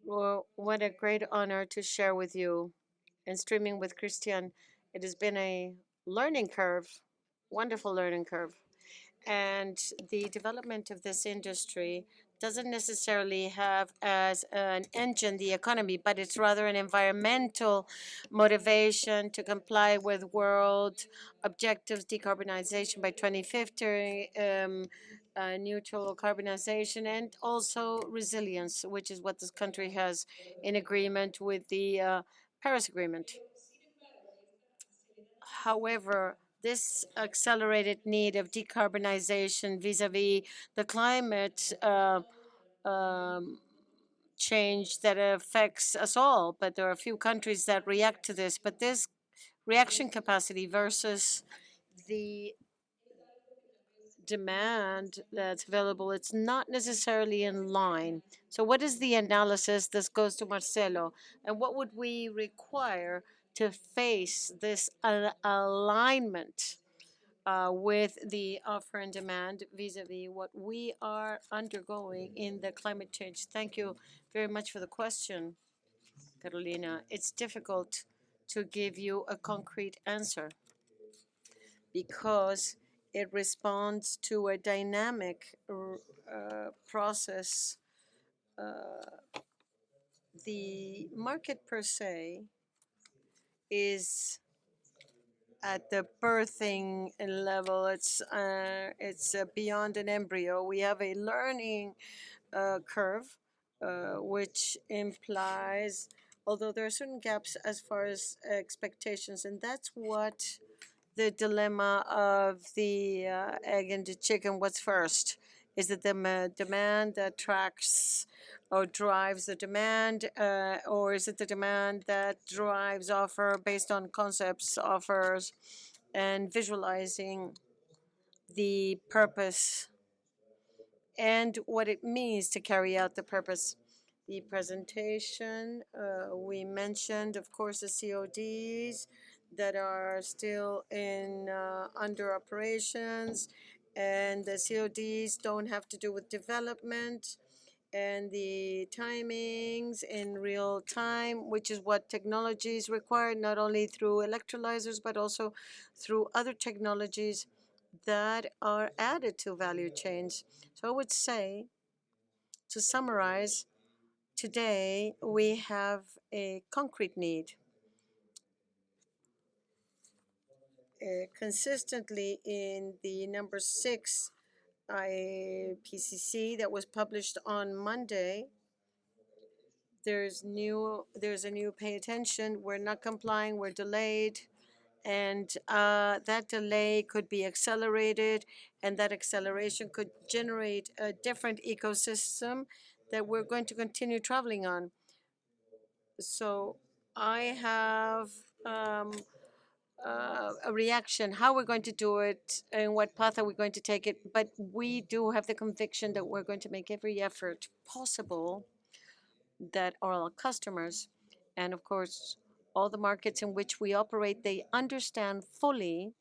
Well, what a great honor to share with you and streaming with Christian. It has been a learning curve, wonderful learning curve. And the development of this industry doesn't necessarily have as an engine the economy, but it's rather an environmental motivation to comply with world objectives, decarbonization by 2050, neutral carbonization, and also resilience, which is what this country has in agreement with the Paris Agreement. However, this accelerated need of decarbonization vis-a-vis the climate change that affects us all, but there are a few countries that react to this. But this reaction capacity versus the demand that's available, it's not necessarily in line. So what is the analysis? This goes to Marcelo. And what would we require to face this alignment with the offer and demand vis-a-vis what we are undergoing in the climate change? Thank you very much for the question, Carolina. It's difficult to give you a concrete answer because it responds to a dynamic process. The market per se is at the birthing level. It's beyond an embryo. We have a learning curve, which implies, although there are certain gaps as far as expectations, and that's what the dilemma of the egg and the chicken. What's first? Is it the demand that tracks or drives the demand, or is it the demand that drives offer based on concepts, offers, and visualizing the purpose and what it means to carry out the purpose? The presentation, we mentioned, of course, the CODs that are still in under operations, and the CODs don't have to do with development and the timings in real time, which is what technologies require, not only through electrolyzers, but also through other technologies that are added to value chains. So I would say, to summarize, today we have a concrete need. Consistently in the number 6 IPCC that was published on Monday, there's a new pay attention. We're not complying, we're delayed, and that delay could be accelerated, and that acceleration could generate a different ecosystem that we're going to continue traveling on. So I have a reaction, how we're going to do it and what path are we going to take it. But we do have the conviction that we're going to make every effort possible that our customers and, of course, all the markets in which we operate, they understand fully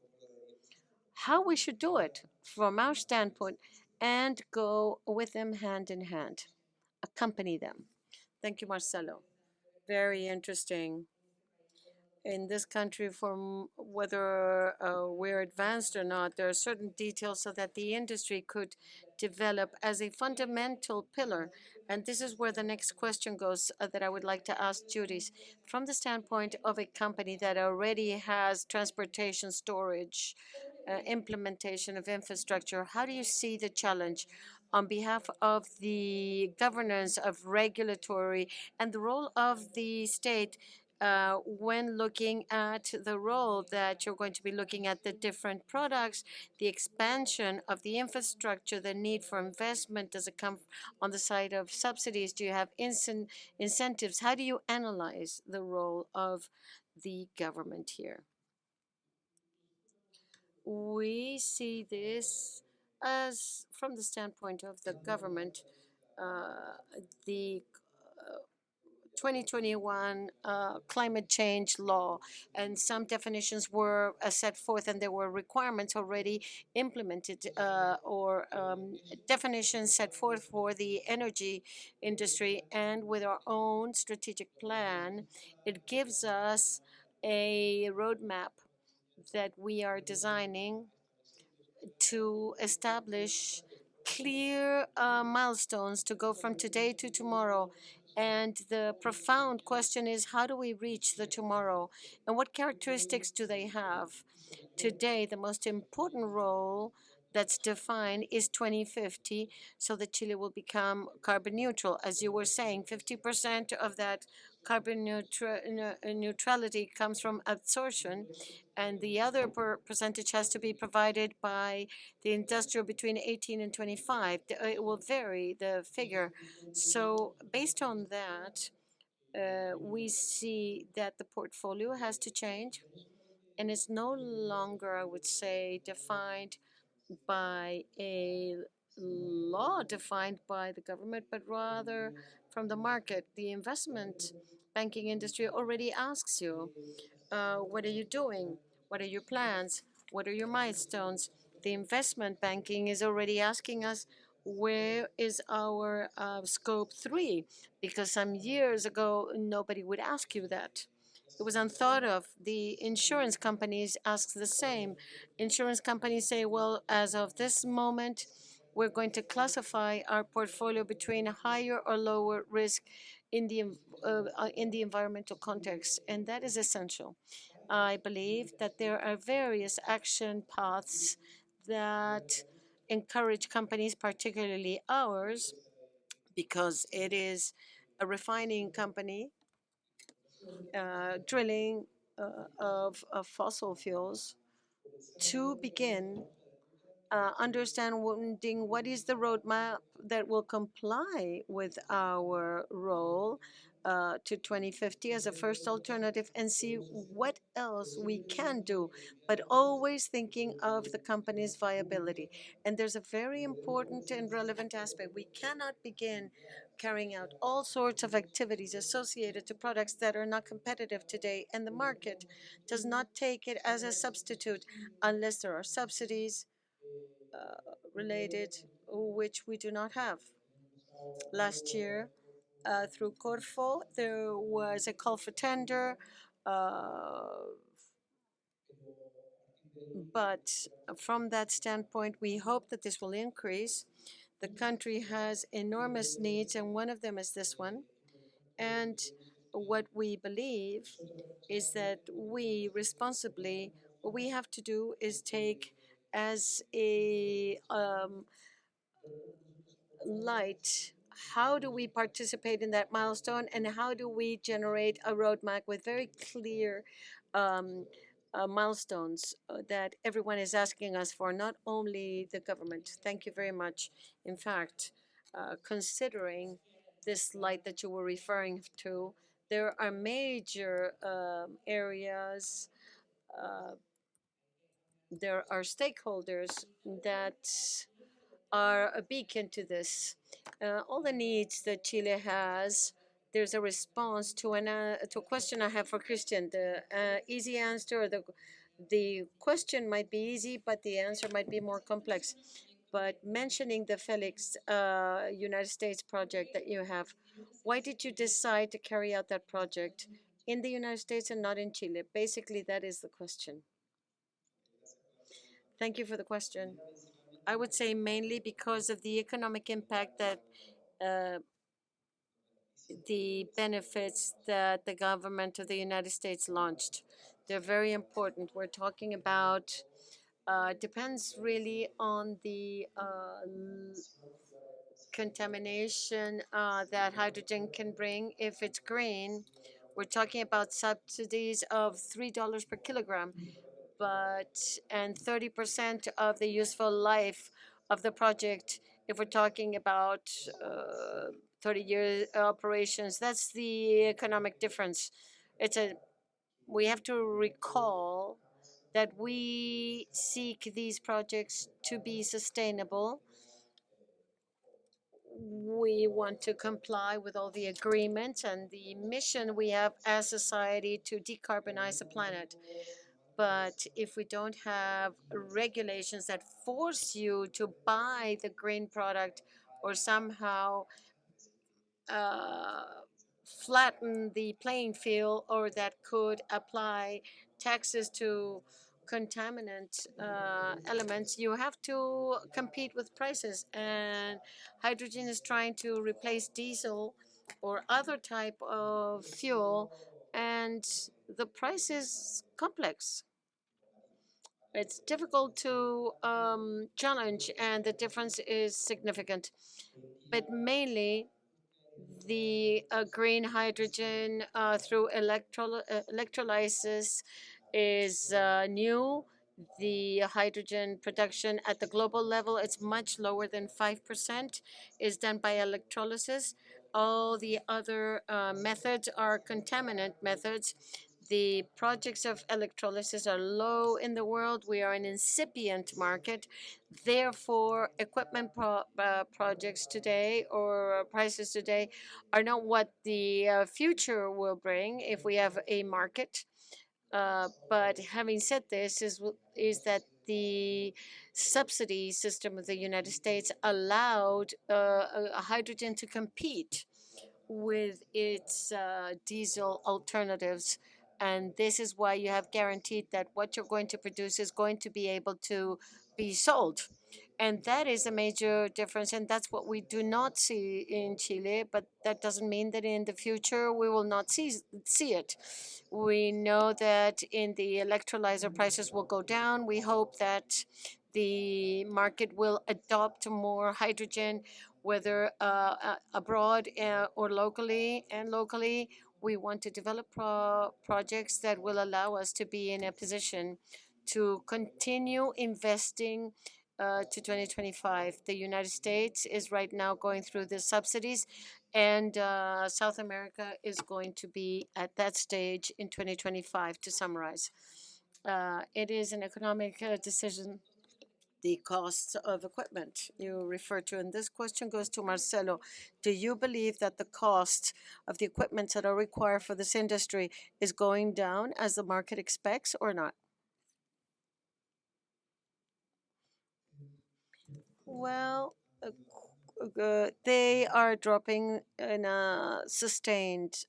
how we should do it from our standpoint and go with them hand in hand, accompany them. Thank you, Marcelo. Very interesting. In this country, from whether we're advanced or not, there are certain details so that the industry could develop as a fundamental pillar. And this is where the next question goes that I would like to ask Judith. From the standpoint of a company that already has transportation, storage, implementation of infrastructure, how do you see the challenge on behalf of the governance of regulatory and the role of the state when looking at the role that you're going to be looking at the different products, the expansion of the infrastructure, the need for investment? Does it come on the side of subsidies? Do you have incentives? How do you analyze the role of the government here? We see this as, from the standpoint of the government, the 2021 climate change law, and some definitions were set forth, and there were requirements already implemented or definitions set forth for the energy industry. And with our own strategic plan, it gives us a roadmap that we are designing to establish clear milestones to go from today to tomorrow. And the profound question is, how do we reach the tomorrow? And what characteristics do they have? Today, the most important role that's defined is 2050, so that Chile will become carbon neutral. As you were saying, 50% of that carbon neutrality comes from absorption, and the other percentage has to be provided by the industrial between 18 and 25. It will vary, the figure. So based on that, we see that the portfolio has to change, and it's no longer, I would say, defined by a law defined by the government, but rather from the market. The investment banking industry already asks you, what are you doing? What are your plans? What are your milestones? The investment banking is already asking us, where is our scope 3? Because some years ago, nobody would ask you that. It was unthought of. The insurance companies ask the same. Insurance companies say, well, as of this moment, we're going to classify our portfolio between higher or lower risk in the environmental context, and that is essential. I believe that there are various action paths that encourage companies, particularly ours, because it is a refining company, drilling of fossil fuels, to begin understanding what is the roadmap that will comply with our role to 2050 as a first alternative, and see what else we can do, but always thinking of the company's viability. And there's a very important and relevant aspect. We cannot begin carrying out all sorts of activities associated to products that are not competitive today, and the market does not take it as a substitute unless there are subsidies related, which we do not have. Last year, through Corfo, there was a call for tender, uh, but from that standpoint, we hope that this will increase. The country has enormous needs, and one of them is this one. And what we believe is that we responsibly, what we have to do is take as a light, how do we participate in that milestone, and how do we generate a roadmap with very clear um, milestones that everyone is asking us for, not only the government. Thank you very much. In fact, considering this light that you were referring to, there are major areas, uh, there are stakeholders that are a beacon to this. All the needs that Chile has, there's a response to a question I have for Christian. The easy answer, or the question might be easy, but the answer might be more complex. But mentioning the Felix United States project that you have, why did you decide to carry out that project in the United States and not in Chile? Basically, that is the question. Thank you for the question. I would say mainly because of the economic impact that uh, the benefits that the government of the United States launched. They're very important. We're talking about, depends really on the contamination that hydrogen can bring. If it's green, we're talking about subsidies of $3 per kilogram, but and 30% of the useful life of the project. If we're talking about 30-year operations, that's the economic difference. It's a We have to recall that we seek these projects to be sustainable. We want to comply with all the agreements and the mission we have as society to decarbonize the planet. But if we don't have regulations that force you to buy the green product or somehow uh, flatten the playing field, or that could apply taxes to contaminant elements, you have to compete with prices. And hydrogen is trying to replace diesel or other type of fuel, and the price is complex. It's difficult to challenge, and the difference is significant. But mainly, the green hydrogen through electrolysis is new. The hydrogen production at the global level, it's much lower than 5%, is done by electrolysis. All the other methods are contaminant methods. The projects of electrolysis are low in the world. We are an incipient market. Therefore, equipment projects today, or prices today, are not what the future will bring if we have a market. But having said this, is that the subsidy system of the United States allowed hydrogen to compete with its diesel alternatives. And this is why you have guaranteed that what you're going to produce is going to be able to be sold. And that is a major difference. And that's what we do not see in Chile. But that doesn't mean that in the future we will not see it. We know that in the electrolyzer prices will go down. We hope that the market will adopt more hydrogen, whether abroad or locally. And locally, we want to develop projects that will allow us to be in a position to continue investing to 2025. The United States is right now going through the subsidies, and South America is going to be at that stage in 2025, to summarize. It is an economic decision. The costs of equipment you refer to in this question goes to Marcelo. Do you believe that the cost of the equipment that are required for this industry is going down as the market expects, or not? Well, they are dropping in a sustained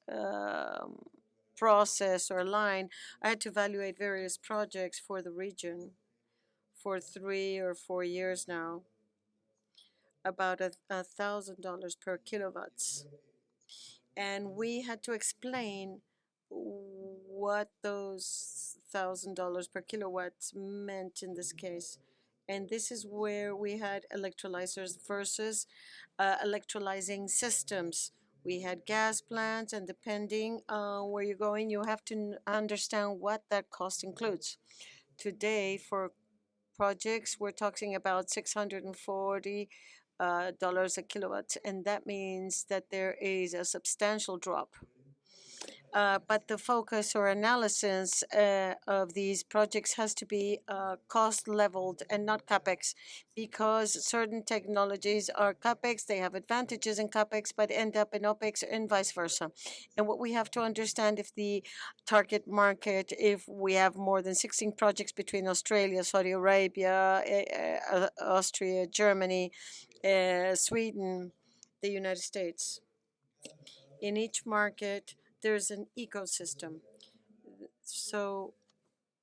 process or line. I had to evaluate various projects for the region for 3 or 4 years now, about $1,000 per kilowatts. And we had to explain what those $1,000 per kilowatt meant in this case. And this is where we had electrolyzers versus electrolyzing systems. We had gas plants, and depending on where you're going, you have to understand what that cost includes. Today, for projects, we're talking about $640 dollars a kilowatt, and that means that there is a substantial drop. But the focus or analysis of these projects has to be cost leveled and not capex, because certain technologies are capex, they have advantages in capex, but end up in opex, and vice versa. And what we have to understand, if the target market, if we have more than 16 projects between Australia, Saudi Arabia, Austria, Germany, Sweden, the United States. In each market, there's an ecosystem. So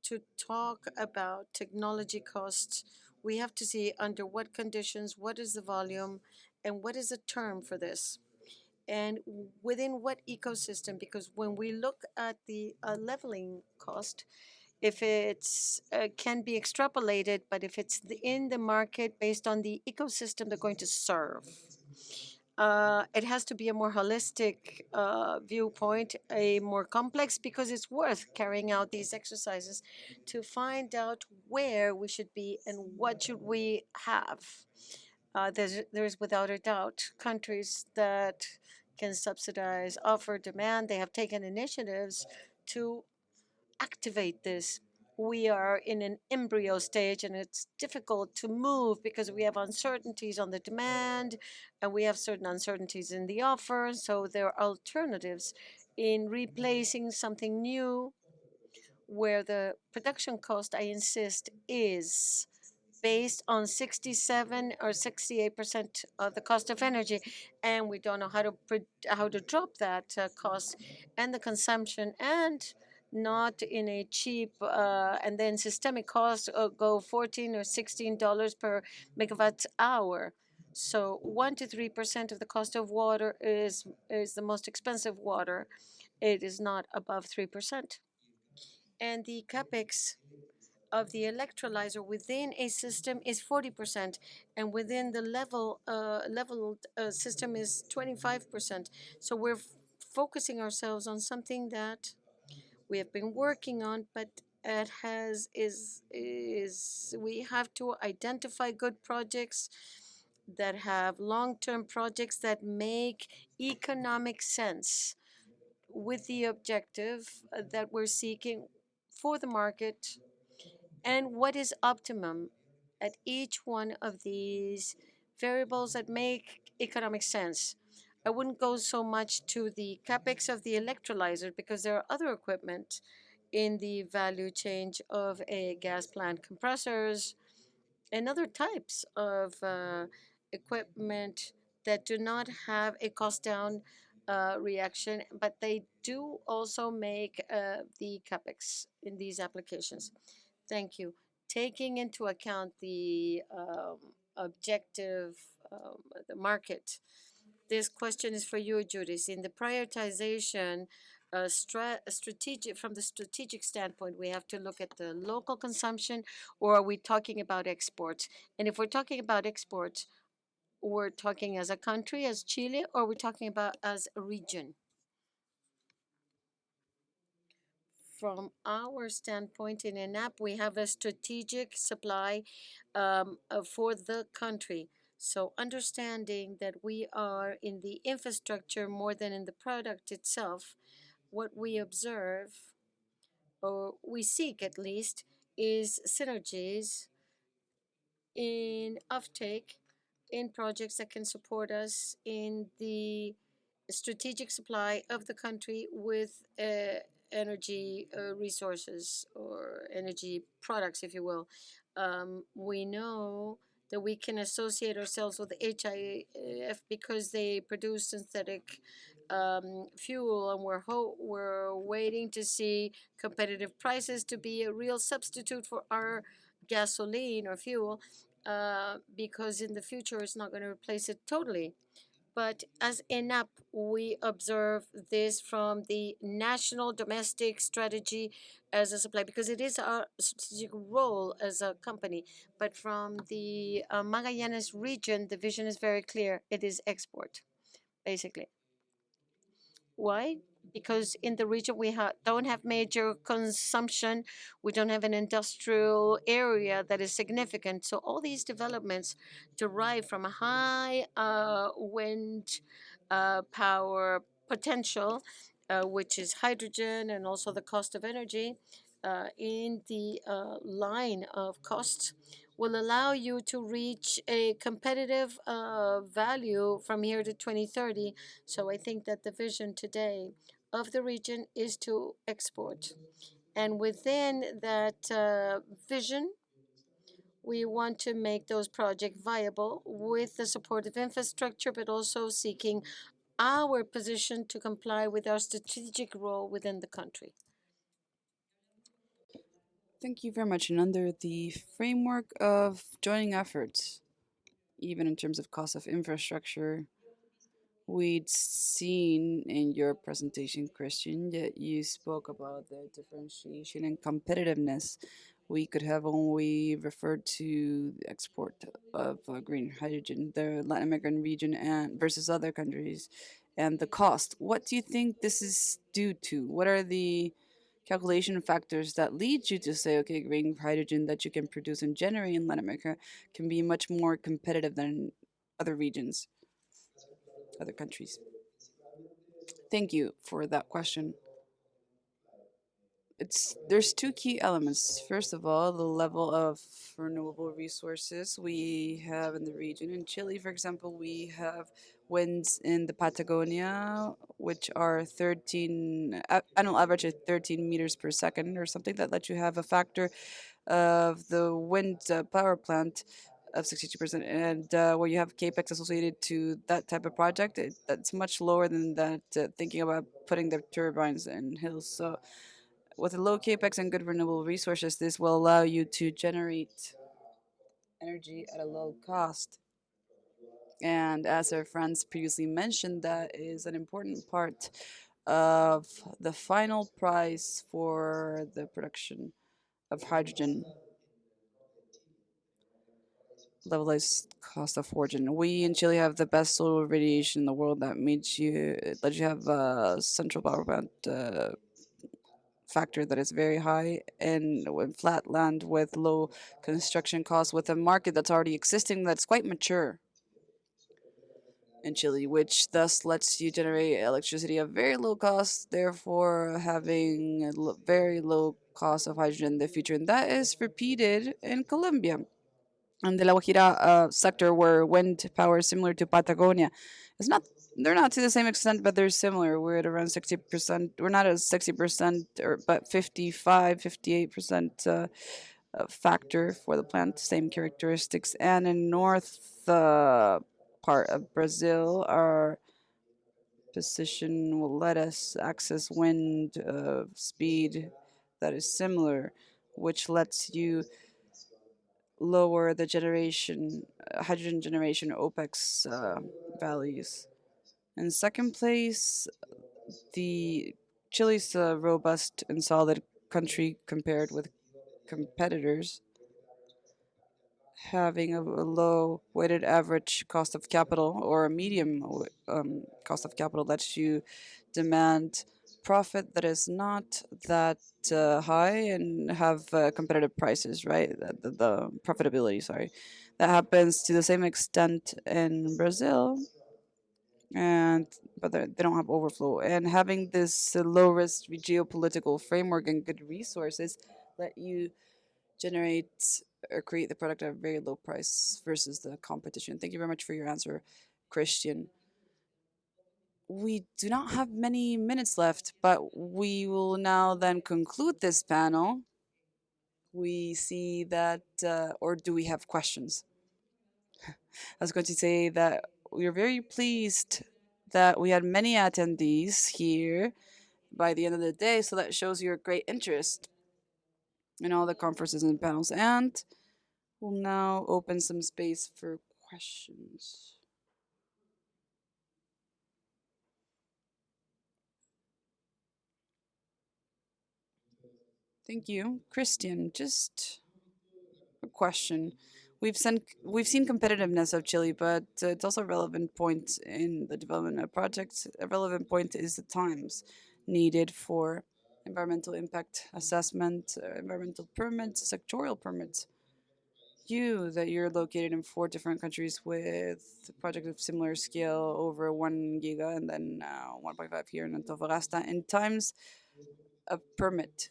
to talk about technology costs, we have to see under what conditions, what is the volume, and what is the term for this, and within what ecosystem. Because when we look at the leveling cost, if it's can be extrapolated, but if it's in the market based on the ecosystem they're going to serve, it has to be a more holistic viewpoint, a more complex, because it's worth carrying out these exercises to find out where we should be and what should we have. There's without a doubt countries that can subsidize, offer demand. They have taken initiatives to activate this. we are in an embryo stage and it's difficult to move because we have uncertainties on the demand and we have certain uncertainties in the offer. So there are alternatives in replacing something new where the production cost, I insist, is based on 67 or 68% of the cost of energy, and we don't know how to drop that cost and the consumption, and not in a cheap and then systemic cost go 14 or $16 per megawatt hour. So 1 to 3% of the cost of water is the most expensive water. It is not above 3%. And the capex of the electrolyzer within a system is 40%, and within the leveled system is 25%. So we're focusing ourselves on something that we have been working on, but it has is we have to identify good projects that have long-term projects that make economic sense with the objective that we're seeking for the market and what is optimum at each one of these variables that make economic sense. I wouldn't go so much to the capex of the electrolyzer because there are other equipment in the value chain of a gas plant, compressors, and other types of equipment that do not have a cost down reaction, but they do also make the capex in these applications. Thank you. Taking into account the objective, the market, this question is for you, Judith. In the prioritization, strategic from the strategic standpoint, we have to look at the local consumption, or are we talking about exports? And if we're talking about exports, we're talking as a country, as Chile, or we're talking about as a region? From our standpoint in ENAP, we have a strategic supply for the country. So understanding that we are in the infrastructure more than in the product itself, what we observe, or we seek at least, is synergies in offtake in projects that can support us in the strategic supply of the country with energy resources or energy products, if you will. We know that we can associate ourselves with HIF because they produce synthetic fuel, and we're waiting to see competitive prices to be a real substitute for our gasoline or fuel, because in the future it's not going to replace it totally. But as ENAP, we observe this from the national domestic strategy as a supply, because it is our strategic role as a company. But from the Magallanes region, the vision is very clear. It is export, basically. Why? Because in the region we don't have major consumption, we don't have an industrial area that is significant. So all these developments derive from a high wind power potential, which is hydrogen, and also the cost of energy in the line of costs will allow you to reach a competitive value from here to 2030. So I think that the vision today of the region is to export. And within that vision, we want to make those projects viable with the support of infrastructure, but also seeking our position to comply with our strategic role within the country. Thank you very much. And under the framework of joining efforts, even in terms of cost of infrastructure, we'd seen in your presentation, Christian, that you spoke about the differentiation and competitiveness. We could have only referred to the export of green hydrogen, the Latin American region, and versus other countries, and the cost. What do you think this is due to? What are the calculation factors that lead you to say, okay, green hydrogen that you can produce and generate in Latin America can be much more competitive than other regions, other countries? Thank you for that question. there's two key elements. First of all, the level of renewable resources we have in the region. In Chile, for example, we have winds in the Patagonia, which are 13 annual average of 13 meters per second or something that lets you have a factor of the wind power plant of 62%. And where you have capex associated to that type of project, that's much lower than that, thinking about putting the turbines in hills. So with a low capex and good renewable resources, this will allow you to generate energy at a low cost. And as our friends previously mentioned, that is an important part of the final price for the production of hydrogen, levelized cost of origin. We in Chile have the best solar radiation in the world. That means you let you have a central power plant factor that is very high, and with flat land with low construction costs, with a market that's already existing that's quite mature in Chile, which thus lets you generate electricity at very low cost, therefore having a very low cost of hydrogen in the future. And that is repeated in Colombia and the La Guajira sector, where wind power is similar to Patagonia. It's not, they're not to the same extent, but they're similar. We're at around 60%. We're not at 60%, or but 55, 58% factor for the plant, same characteristics. And in north part of Brazil, our position will let us access wind speed that is similar, which lets you lower the hydrogen generation OPEX values. In second place, the Chile's a robust and solid country compared with competitors, having a low weighted average cost of capital or a medium cost of capital lets you demand profit that is not that high and have competitive prices, right? The profitability, sorry. That happens to the same extent in Brazil, and but they don't have overflow. And having this low risk geopolitical framework and good resources let you generate or create the product at a very low price versus the competition. Thank you very much for your answer, Christian. We do not have many minutes left, but we will now then conclude this panel. We see that, or do we have questions? I was going to say that we are very pleased that we had many attendees here by the end of the day, so that shows your great interest in all the conferences and panels. And we'll now open some space for questions. Thank you. Christian, just a question. We've seen competitiveness of Chile, but it's also a relevant point in the development of projects. A relevant point is the times needed for environmental impact assessment, environmental permits, sectorial permits. That you're located in four different countries with projects of similar scale over 1 giga and then 1.5 here in Antofagasta. In times of permits,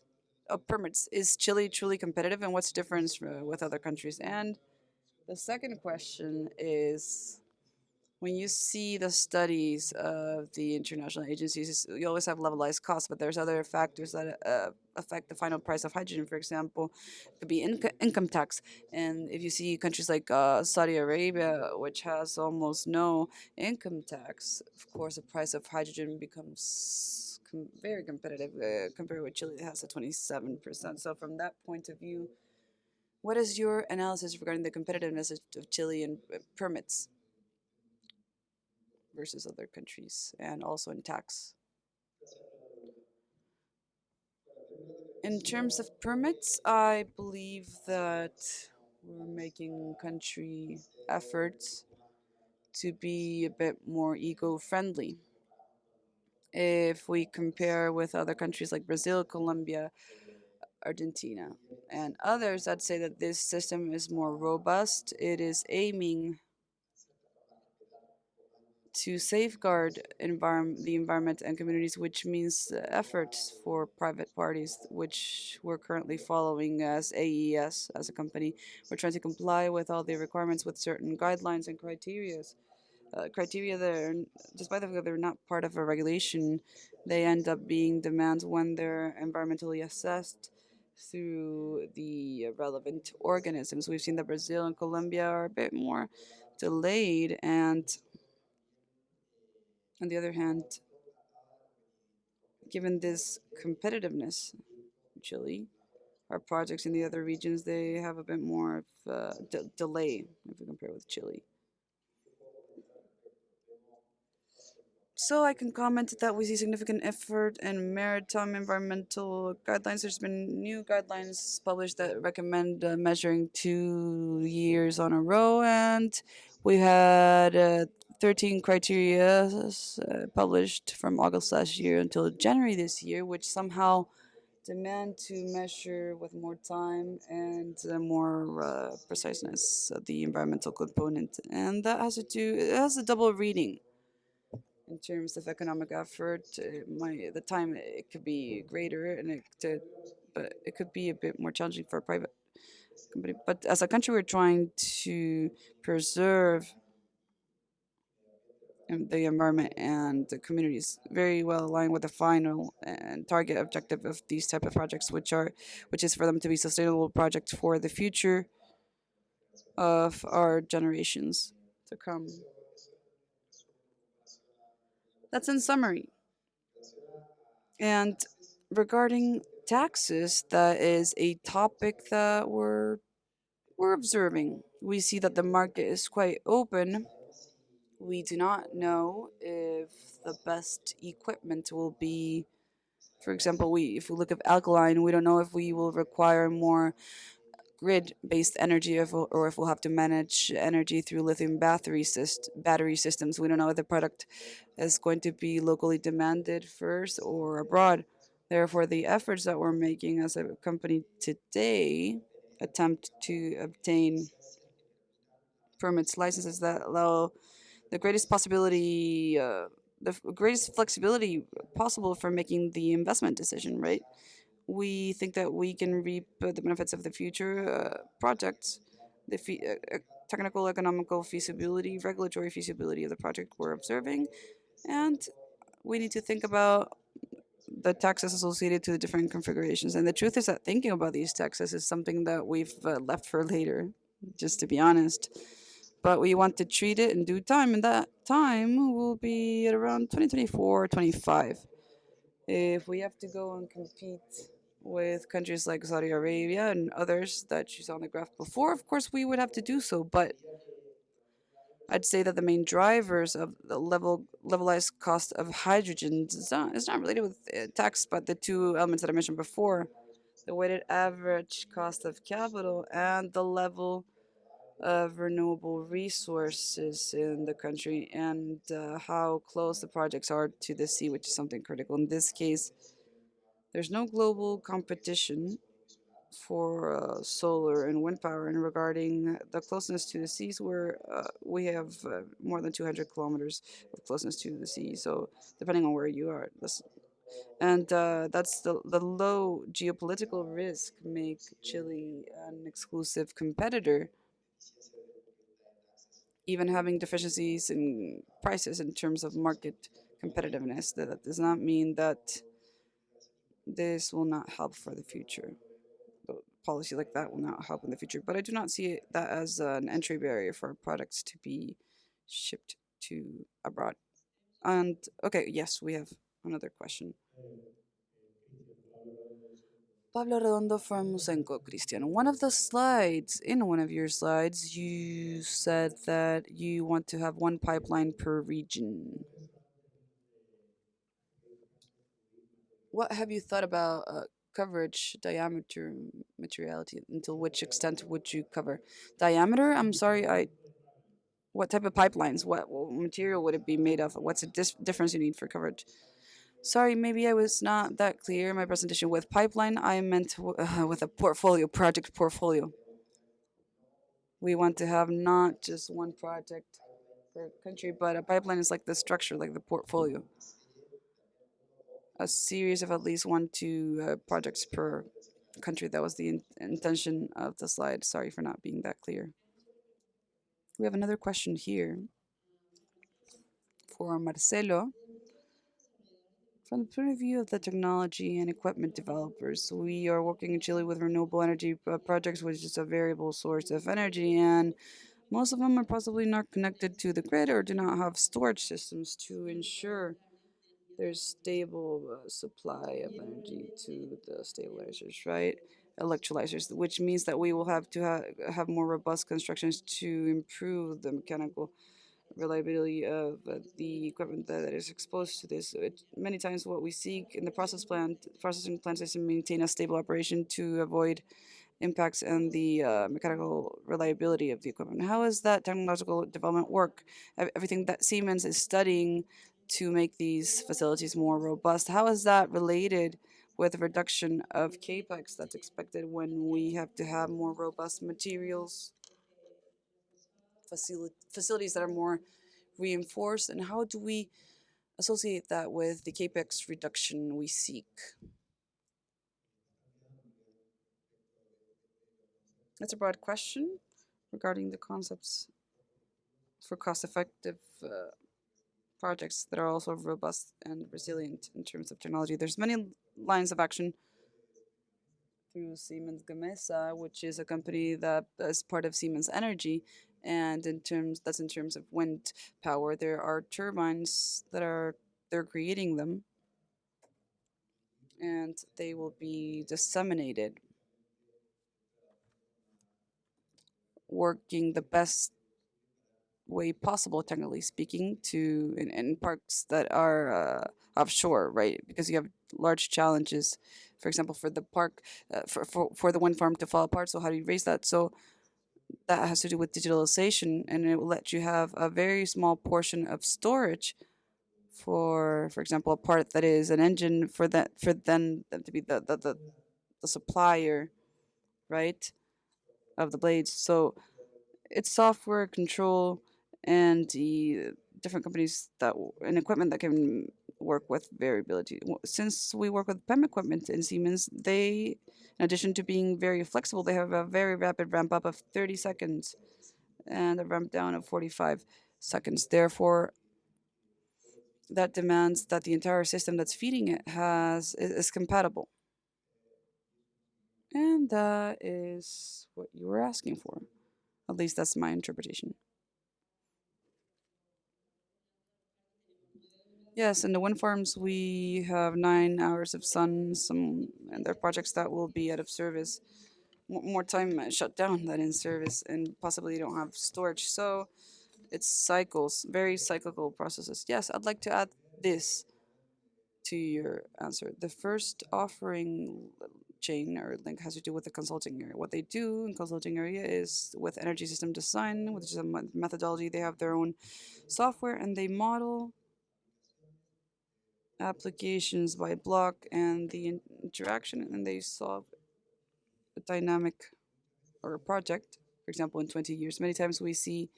is Chile truly competitive, and what's the difference with other countries? And the second question is, when you see the studies of the international agencies, you always have levelized costs, but there's other factors that affect the final price of hydrogen. For example, it could be income tax. And if you see countries like Saudi Arabia, which has almost no income tax, of course, the price of hydrogen becomes very competitive compared with Chile, that has a 27%. So from that point of view, what is your analysis regarding the competitiveness of Chilean permits versus other countries, and also in tax? In terms of permits, I believe that we're making country efforts to be a bit more eco-friendly. If we compare with other countries like Brazil, Colombia, Argentina, and others, I'd say that this system is more robust. It is aiming to safeguard the environment and communities, which means efforts for private parties, which we're currently following as AES as a company. We're trying to comply with all the requirements with certain guidelines and criteria that are, despite the fact that they're not part of a regulation, they end up being demands when they're environmentally assessed through the relevant organisms. We've seen that Brazil and Colombia are a bit more delayed, and on the other hand, given this competitiveness, Chile, our projects in the other regions, they have a bit more of delay if we compare with Chile. So I can comment that we see significant effort in maritime environmental guidelines. There's been new guidelines published that recommend measuring 2 years on a row, and we had 13 criteria published from August last year until January this year, which somehow demand to measure with more time and more preciseness the environmental component, and that has to do. It has a double reading in terms of economic effort. The time it could be greater, but it could be a bit more challenging for a private company. But as a country, we're trying to preserve the environment and the communities very well aligned with the final and target objective of these type of projects, which is for them to be sustainable projects for the future of our generations to come. That's in summary. And regarding taxes, that is a topic that we're observing. We see that the market is quite open. We do not know if the best equipment will be, for example, we if we look at alkaline, we don't know if we will require more grid-based energy, or if we'll have to manage energy through lithium battery systems. We don't know if the product is going to be locally demanded first or abroad. Therefore, the efforts that we're making as a company today attempt to obtain permits, licenses that allow the greatest possibility, greatest flexibility possible for making the investment decision, right? We think that we can reap the benefits of the future projects, the technical, economical feasibility, regulatory feasibility of the project we're observing, and we need to think about the taxes associated to the different configurations. And the truth is that thinking about these taxes is something that we've left for later, just to be honest. But we want to treat it in due time, and that time will be at around 2024, 25. If we have to go and compete with countries like Saudi Arabia and others that you saw on the graph before, of course we would have to do so. But I'd say that the main drivers of the levelized cost of hydrogen is not related with tax, but the two elements that I mentioned before: the weighted average cost of capital and the level of renewable resources in the country, and how close the projects are to the sea, which is something critical. In this case, there's no global competition for solar and wind power. And regarding the closeness to the seas, where we have more than 200 kilometers of closeness to the sea. So depending on where you are, and that's the low geopolitical risk make Chile an exclusive competitor, even having deficiencies in prices in terms of market competitiveness. That does not mean that this will not help for the future. The policy like that will not help in the future. But I do not see that as an entry barrier for products to be shipped to abroad. And okay, yes, we have another question. Pablo Redondo from Musenko, Christian. In one of your slides, you said that you want to have one pipeline per region. What have you thought about coverage, diameter, materiality? Until which extent would you cover diameter? I'm sorry, I. What type of pipelines? What material would it be made of? What's the difference you need for coverage? Sorry, maybe I was not that clear in my presentation. With pipeline, I meant with a portfolio, project portfolio. We want to have not just one project per country, but a pipeline is like the structure, like the portfolio, a series of at least one to projects per country. That was the intention of the slide. Sorry for not being that clear. We have another question here for Marcelo. From the point of view of the technology and equipment developers, we are working in Chile with renewable energy projects, which is a variable source of energy, and most of them are possibly not connected to the grid or do not have storage systems to ensure there's stable supply of energy to the stabilizers, right? Electrolyzers, which means that we will have to have more robust constructions to improve the mechanical reliability of the equipment that is exposed to this. Many times, what we seek in the processing plants is to maintain a stable operation to avoid impacts on the mechanical reliability of the equipment. How does that technological development work? Everything that Siemens is studying to make these facilities more robust, how is that related with the reduction of capex that's expected when we have to have more robust materials, facilities that are more reinforced, and how do we associate that with the capex reduction we seek? That's a broad question regarding the concepts for cost-effective projects that are also robust and resilient in terms of technology. There's many lines of action through Siemens Gamesa, which is a company that is part of Siemens Energy, and in terms of wind power. There are turbines that are they're creating them, and they will be disseminated, working the best way possible, technically speaking, to in parks that are offshore, right? Because you have large challenges, for example, for the park, for the wind farm to fall apart. So how do you raise that? So that has to do with digitalization, and it will let you have a very small portion of storage for example, a part that is an engine for then them to be the supplier, right, of the blades. So it's software control and the different companies and equipment that can work with variability. Since we work with PEM equipment in Siemens, they, in addition to being very flexible, they have a very rapid ramp up of 30 seconds and a ramp down of 45 seconds. Therefore, that demands that the entire system that's feeding it is compatible. And that is what you were asking for. At least that's my interpretation. Yes, in the wind farms, we have 9 hours of sun, and there are projects that will be out of service, more time shut down than in service, and possibly you don't have storage. So it's cycles, very cyclical processes. Yes, I'd like to add this to your answer. The first offering chain or link has to do with the consulting area. What they do in consulting area is with energy system design, which is a methodology. They have their own software and they model applications by block and the interaction, and they solve a dynamic or a project. For example, in 20 years, many times we see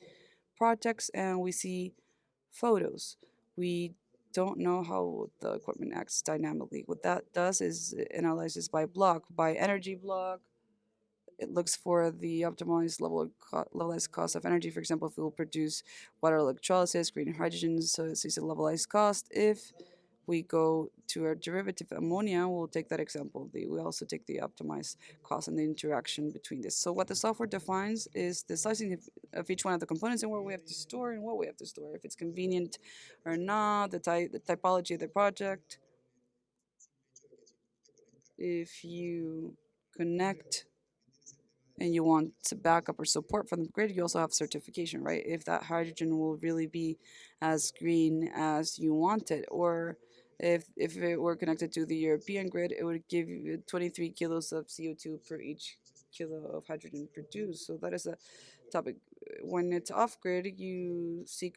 projects and we see photos. We don't know how the equipment acts dynamically. What that does is it analyzes by block, by energy block. It looks for the optimized levelized cost of energy. For example, if we will produce water electrolysis, green hydrogen, so it's a levelized cost. If we go to our derivative ammonia, we'll take that example. We also take the optimized cost and the interaction between this. So what the software defines is the sizing of each one of the components and where we have to store and what we have to store, if it's convenient or not, the typology of the project. If you connect and you want to backup or support from the grid, you also have certification, right? If that hydrogen will really be as green as you want it, or if it were connected to the European grid, it would give you 23 kilos of CO2 per each kilo of hydrogen produced. So that is a topic. When it's off grid, you seek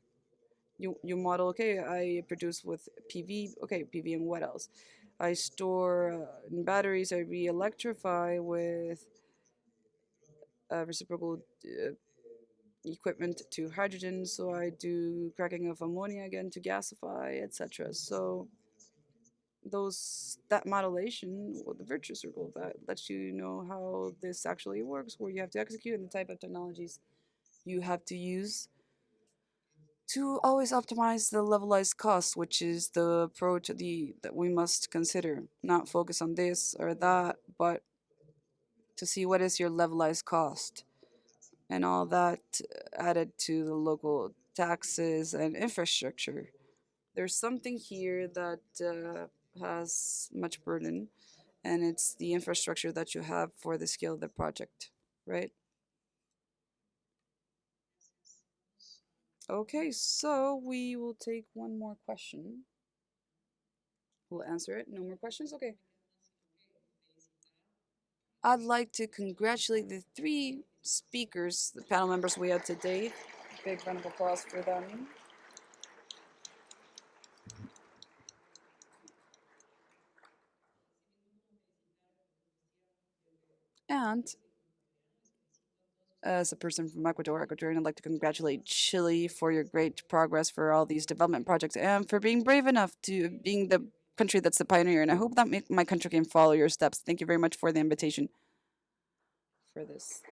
you model. Okay, I produce with PV. Okay, PV and what else? I store in batteries. I re-electrify with reciprocal equipment to hydrogen, so I do cracking of ammonia again to gasify, etc. So those that modulation, well, the virtue circle that lets you know how this actually works, where you have to execute, and the type of technologies you have to use to always optimize the levelized cost, which is the approach that we must consider. Not focus on this or that, but to see what is your levelized cost and all that added to the local taxes and infrastructure. There's something here that has much burden, and it's the infrastructure that you have for the scale of the project, right? Okay, so we will take one more question. We'll answer it. No more questions? Okay. I'd like to congratulate the three speakers, the panel members we had today. Big round of applause for them. And as a person from Ecuadorian, I'd like to congratulate Chile for your great progress for all these development projects and for being brave enough to being the country that's the pioneer. And I hope that my country can follow your steps. Thank you very much for the invitation for this.